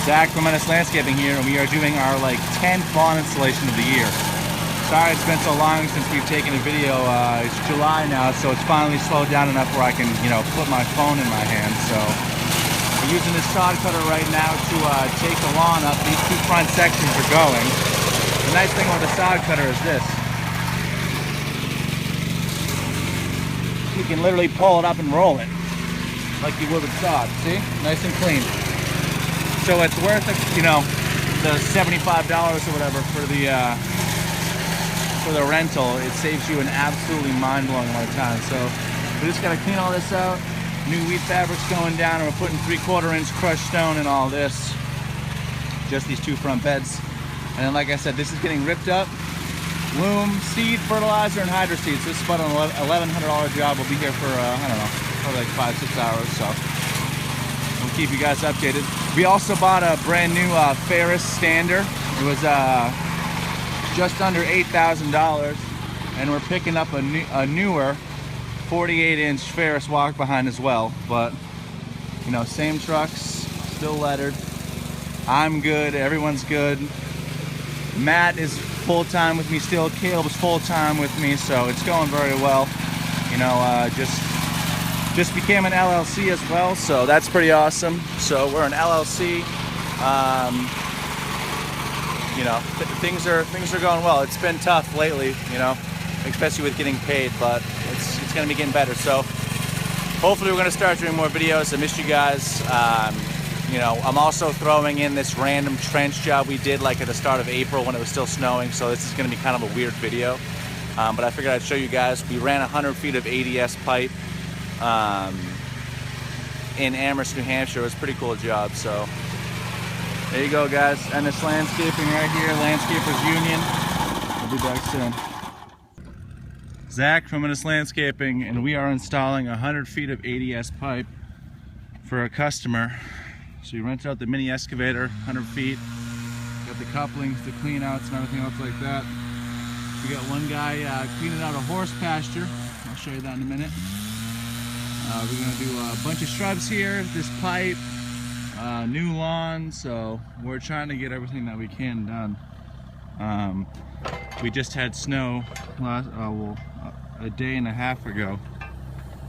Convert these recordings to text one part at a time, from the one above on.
Zach from Menace Landscaping here, and we are doing our like 10th lawn installation of the year. Sorry it's been so long since we've taken a video. It's July now, so it's finally slowed down enough where I can, put my phone in my hand. So we're using this sod cutter right now to take the lawn up. These two front sections are going. The nice thing with the sod cutter is this. You can literally pull it up and roll it like you would with sod. See? Nice and clean. So it's worth it, the $75 or whatever for the rental. It saves you an absolutely mind-blowing amount of time. So we just got to clean all this out. New weed fabric's going down, and we're putting 3/4 inch crushed stone in all this. Just these two front beds. And then, like I said, this is getting ripped up. Loam, seed, fertilizer, and hydro seed. So this is about an $1,100 job. We'll be here for, I don't know, probably like 5-6 hours. So we'll keep you guys updated. We also bought a brand new Ferris stander. It was just under $8,000, and we're picking up a newer 48-inch Ferris walk behind as well. But same trucks, still lettered. I'm good. Everyone's good. Matt is full-time with me still. Caleb's full-time with me, so it's going very well. Just became an LLC as well, so that's pretty awesome. So we're an LLC. Things are going well. It's been tough lately, especially with getting paid, but it's going to be getting better. So hopefully we're going to start doing more videos. I missed you guys. I'm also throwing in this random trench job we did like at the start of April when it was still snowing. So this is going to be kind of a weird video, but I figured I'd show you guys. We ran 100 feet of ADS pipe in Amherst, New Hampshire. It was a pretty cool job. So there you go, guys. Menace Landscaping right here, Landscapers Union. I'll be back soon. Zach from Menace Landscaping, and we are installing 100 feet of ADS pipe for a customer. So we rented out the mini excavator, 100 feet. Got the couplings, the clean outs, and everything else like that. We got one guy cleaning out a horse pasture. I'll show you that in a minute. We're going to do a bunch of shrubs here, this pipe, new lawn, so we're trying to get everything that we can done. We just had snow a day and a half ago,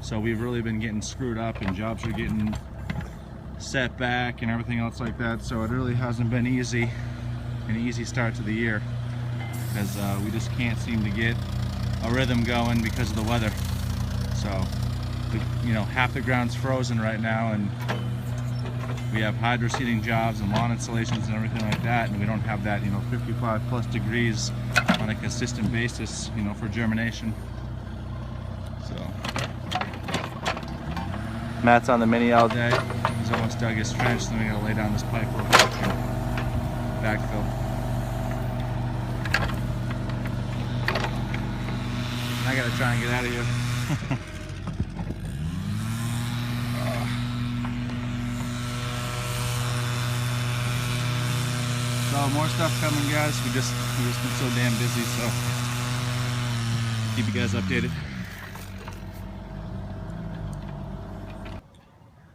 so we've really been getting screwed up, and jobs are getting set back and everything else like that. So it really hasn't been an easy start to the year, because we just can't seem to get a rhythm going because of the weather. So half the ground's frozen right now, and we have hydro seeding jobs and lawn installations and everything like that, and we don't have that 55 plus degrees on a consistent basis for germination. So Matt's on the mini all day. He's almost dug his trench, so then we gotta lay down this pipe real quick and backfill. I gotta try and get out of here. So more stuff coming, guys. We just been so damn busy, so keep you guys updated.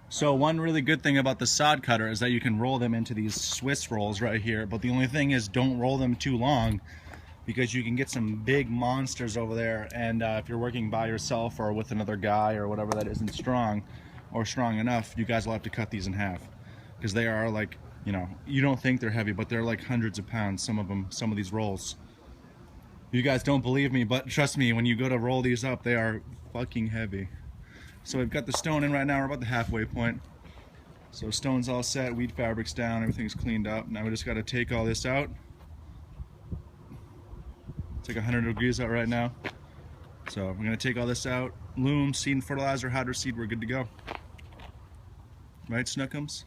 So one really good thing about the sod cutter is that you can roll them into these Swiss rolls right here, but the only thing is don't roll them too long, because you can get some big monsters over there, and if you're working by yourself or with another guy or whatever that isn't strong or strong enough, you guys will have to cut these in half, because they are like, you don't think they're heavy, but they're like hundreds of pounds, some of these rolls. You guys don't believe me, but trust me, when you go to roll these up, they are fucking heavy. So we've got the stone in right now. We're about the halfway point. So stone's all set, weed fabric's down, everything's cleaned up. Now we just got to take all this out. It's like 100 degrees out right now. So we're going to take all this out. Loam, seed and fertilizer, hydro seed, we're good to go. Right, Snookums?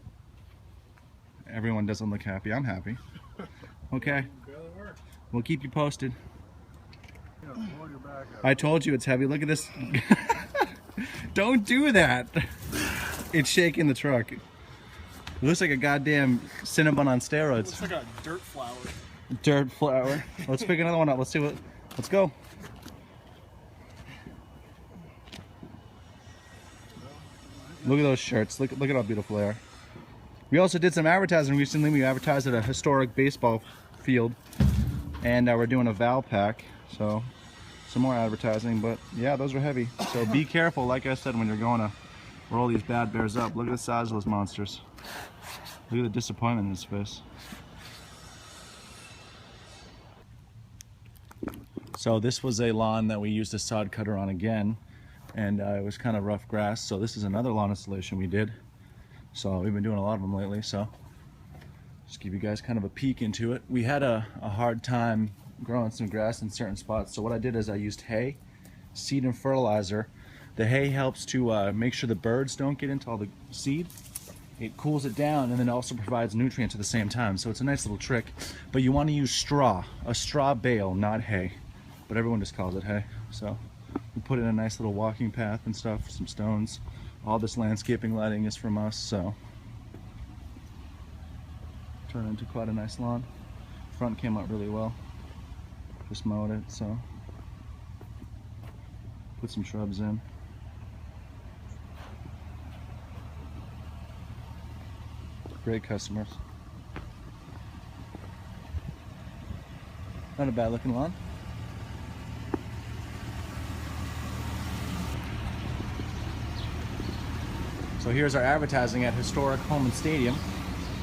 Everyone doesn't look happy. I'm happy. Okay. We'll keep you posted. I told you it's heavy. Look at this. Don't do that. It's shaking the truck. It looks like a goddamn Cinnabon on steroids. It looks like a dirt flower. Dirt flower. Let's pick another one up. Let's see what. Let's go. Look at those shirts. Look at how beautiful they are. We also did some advertising recently. We advertised at a historic baseball field, and we're doing a Val pack, so some more advertising. But yeah, those were heavy, so be careful, like I said, when you're going to roll these bad bears up. Look at the size of those monsters. Look at the disappointment in his face. So this was a lawn that we used a sod cutter on again, and it was kind of rough grass. So this is another lawn installation we did. So we've been doing a lot of them lately, so just give you guys kind of a peek into it. We had a hard time growing some grass in certain spots, so what I did is I used hay, seed, and fertilizer. The hay helps to make sure the birds don't get into all the seed. It cools it down, and then it also provides nutrients at the same time, so it's a nice little trick. But you want to use straw, a straw bale, not hay. But everyone just calls it hay. So we put in a nice little walking path and stuff, some stones. All this landscaping lighting is from us, so turned into quite a nice lawn. Front came out really well. Just mowed it, so put some shrubs in. Great customers. Not a bad looking lawn. So here's our advertising at historic Home and Stadium.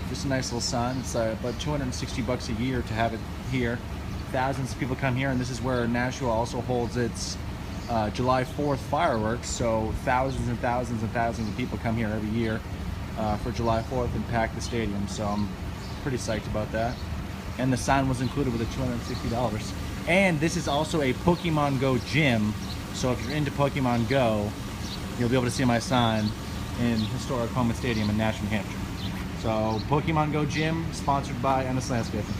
Just a nice little sign. It's about $260 a year to have it here. Thousands of people come here, and this is where Nashua also holds its July 4th fireworks. So thousands and thousands and thousands of people come here every year for July 4th and pack the stadium. So I'm pretty psyched about that. And the sign was included with the $260. And this is also a Pokemon Go gym. So if you're into Pokemon Go, you'll be able to see my sign in historic Home and Stadium in Nashua, New Hampshire. So Pokemon Go gym, sponsored by Ennis Landscaping.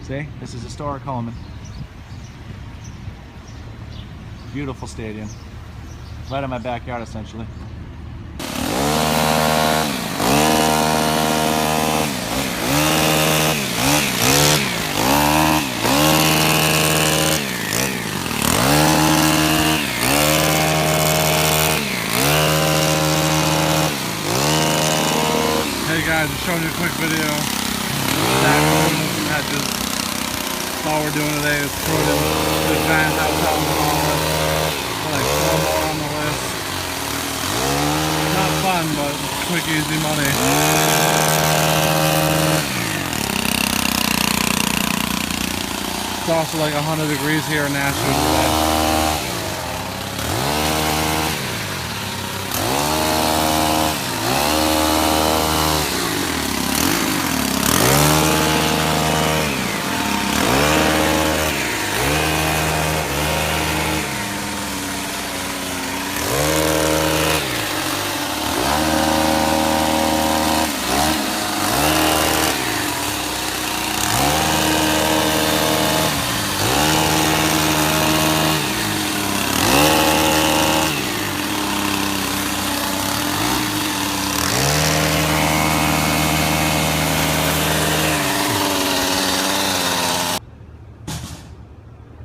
See, this is historic Holman. Beautiful stadium, right in my backyard essentially. Guys, just showing you a quick video. That's all we're doing today is putting the giant house out on the list. Like 4 more on the list. Not fun, but quick, easy money. It's also like 100 degrees here in Nashua today.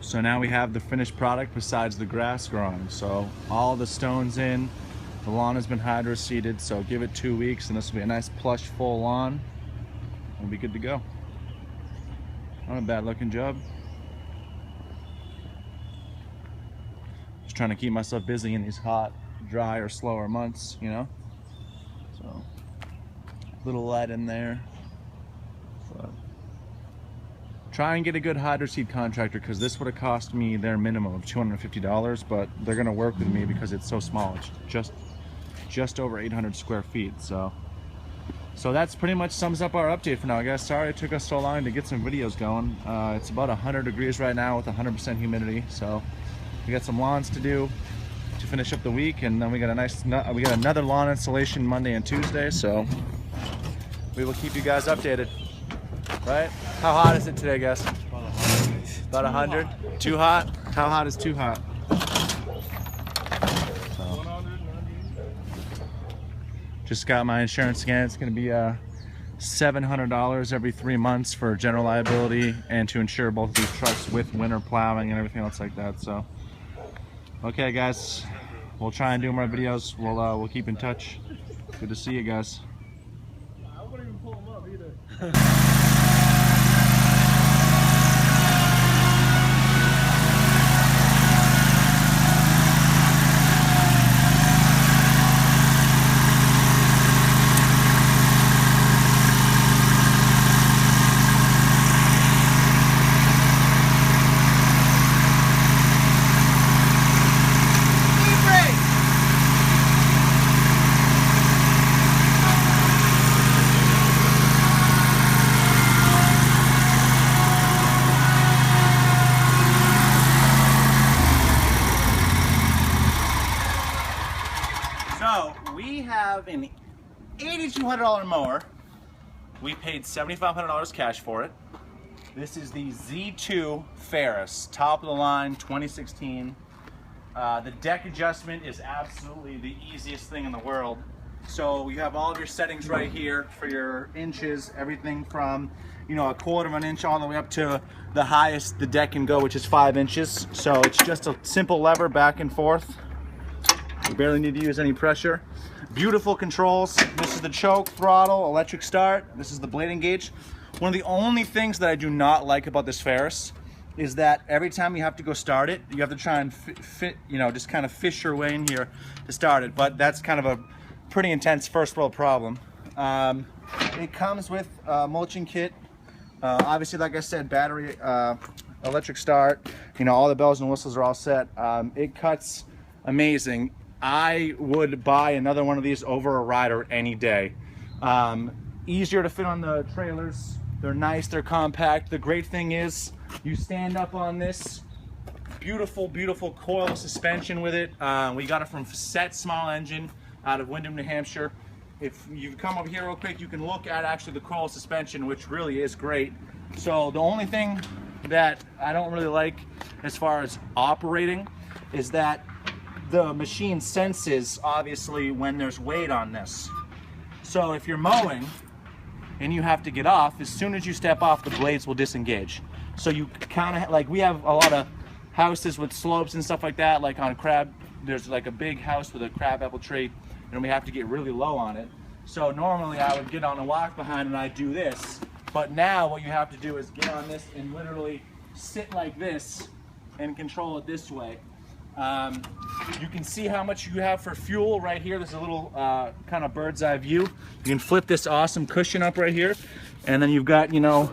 So now we have the finished product besides the grass growing. So all the stones in, the lawn has been hydro seeded, so give it 2 weeks and this will be a nice plush full lawn. We'll be good to go. Not a bad looking job. Just trying to keep myself busy in these hot, dry or slower months, you know. So little light in there. But try and get a good hydro seed contractor, because this would have cost me their minimum of $250, but they're gonna work with me because it's so small. It's just over 800 square feet. So that's pretty much sums up our update for now, guys. Sorry it took us so long to get some videos going. It's about 100 degrees right now with 100% humidity, so we got some lawns to do to finish up the week, and then we got another lawn installation Monday and Tuesday, so we will keep you guys updated. Right? How hot is it today, guys? About 100. Too hot? How hot is too hot? So, just got my insurance again. It's going to be $700 every 3 months for general liability and to insure both of these trucks with winter plowing and everything else like that. So, okay, guys, we'll try and do more videos. We'll keep in touch. Good to see you guys. I wouldn't even pull them up either. So we have an $8,200 mower. We paid $7,500 cash for it. This is the Z2 Ferris, top of the line, 2016. The deck adjustment is absolutely the easiest thing in the world. So you have all of your settings right here for your inches, everything from, you know, 1/4 of an inch all the way up to the highest the deck can go, which is 5 inches. So it's just a simple lever back and forth. You barely need to use any pressure. Beautiful controls. This is the choke, throttle, electric start. This is the blade engage. One of the only things that I do not like about this Ferris is that every time you have to go start it, you have to try and just kind of fish your way in here to start it. But that's kind of a pretty intense first world problem. It comes with a mulching kit. Obviously, like I said, battery, electric start. You know, all the bells and whistles are all set. It cuts amazing. I would buy another one of these over a rider any day. Easier to fit on the trailers. They're nice, they're compact. The great thing is you stand up on this, beautiful, beautiful coil suspension with it. We got it from Set Small Engine out of Windham, New Hampshire. If you come over here real quick, you can look at actually the coil suspension, which really is great. So the only thing that I don't really like as far as operating is that the machine senses, obviously, when there's weight on this. So if you're mowing and you have to get off, as soon as you step off, the blades will disengage. So you kind of, like, we have a lot of houses with slopes and stuff like that, like on crab, there's like a big house with a crab apple tree, and we have to get really low on it. So normally I would get on a walk behind and I do this, but now what you have to do is get on this and literally sit like this and control it this way. You can see how much you have for fuel right here. There's a little kind of bird's eye view. You can flip this awesome cushion up right here, and then you've got, you know,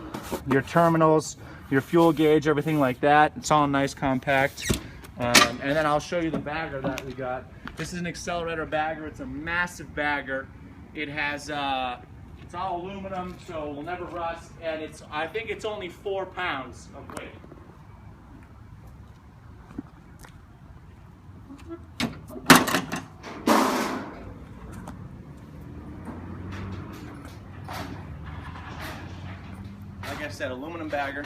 your terminals, your fuel gauge, everything like that. It's all nice, compact. And then I'll show you the bagger that we got. This is an accelerator bagger. It's a massive bagger. It has it's all aluminum, so it will never rust, and I think it's only 4 pounds of weight. Like I said, aluminum bagger.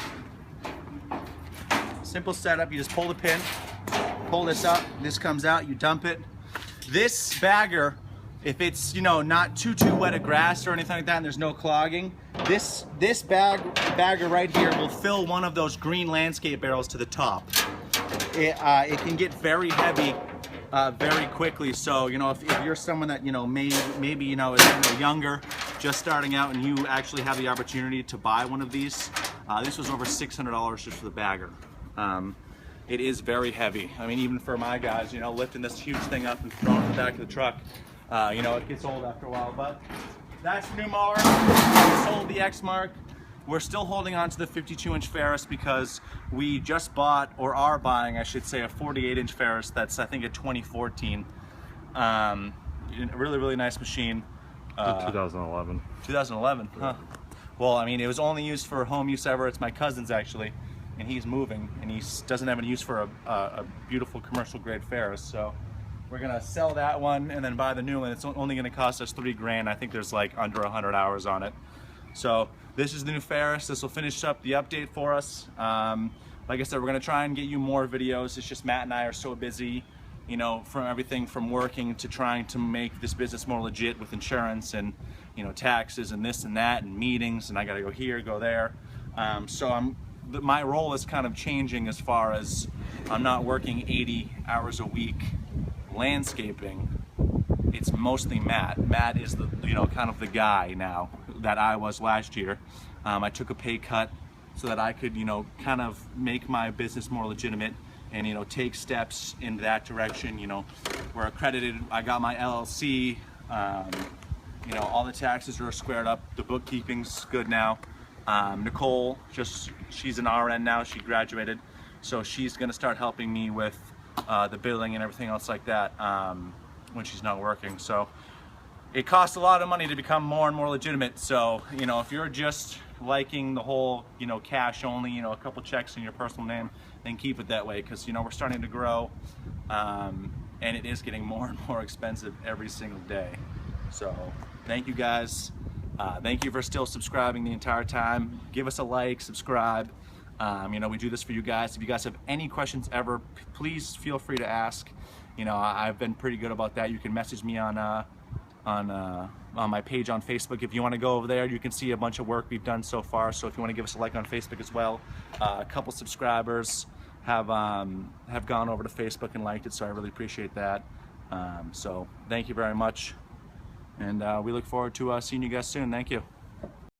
Simple setup, you just pull the pin, pull this up, this comes out, you dump it. This bagger, if it's, you know, not too wet of grass or anything like that and there's no clogging, this bagger right here will fill one of those green landscape barrels to the top. It can get very heavy very quickly. So, you know, if you're someone that, you know, maybe you know, is younger, just starting out, and you actually have the opportunity to buy one of these, this was over $600 just for the bagger. It is very heavy. I mean, even for my guys, you know, lifting this huge thing up and throwing it in the back of the truck, you know, it gets old after a while. But that's the new mower. We sold the X-Mark. We're still holding on to the 52-inch Ferris because we just bought, or are buying, I should say, a 48-inch Ferris that's, I think, a 2014. Really, really nice machine. 2011. 2011, huh? Well, I mean, it was only used for home use ever. It's my cousin's, actually, and he's moving, and he doesn't have any use for a beautiful commercial-grade Ferris. So we're gonna sell that one and then buy the new one. It's only gonna cost us $3 grand. I think there's like under 100 hours on it. So this is the new Ferris. This will finish up the update for us. Like I said, we're gonna try and get you more videos. It's just Matt and I are so busy, you know, from everything from working to trying to make this business more legit with insurance and, you know, taxes and this and that and meetings, and I gotta go here, go there. So my role is kind of changing as far as I'm not working 80 hours a week landscaping. it's mostly Matt. Matt is the, you know, kind of the guy now that I was last year. I took a pay cut so that I could, you know, kind of make my business more legitimate and, you know, take steps in that direction. You know, we're accredited. I got my LLC. You know, all the taxes are squared up. The bookkeeping's good now. Nicole, she's an RN now. She graduated, so she's gonna start helping me with the billing and everything else like that when she's not working. So it costs a lot of money to become more and more legitimate. So, you know, if you're just liking the whole, you know, cash only, you know, a couple checks in your personal name, then keep it that way, because, you know, we're starting to grow and it is getting more and more expensive every single day. So thank you guys. Thank you for still subscribing the entire time. Give us a like, subscribe. You know, we do this for you guys. If you guys have any questions ever, please feel free to ask. You know, I've been pretty good about that. You can message me on my page on Facebook. If you want to go over there, you can see a bunch of work we've done so far. So if you want to give us a like on Facebook as well, a couple subscribers have gone over to Facebook and liked it, so I really appreciate that. So thank you very much, and we look forward to seeing you guys soon. Thank you.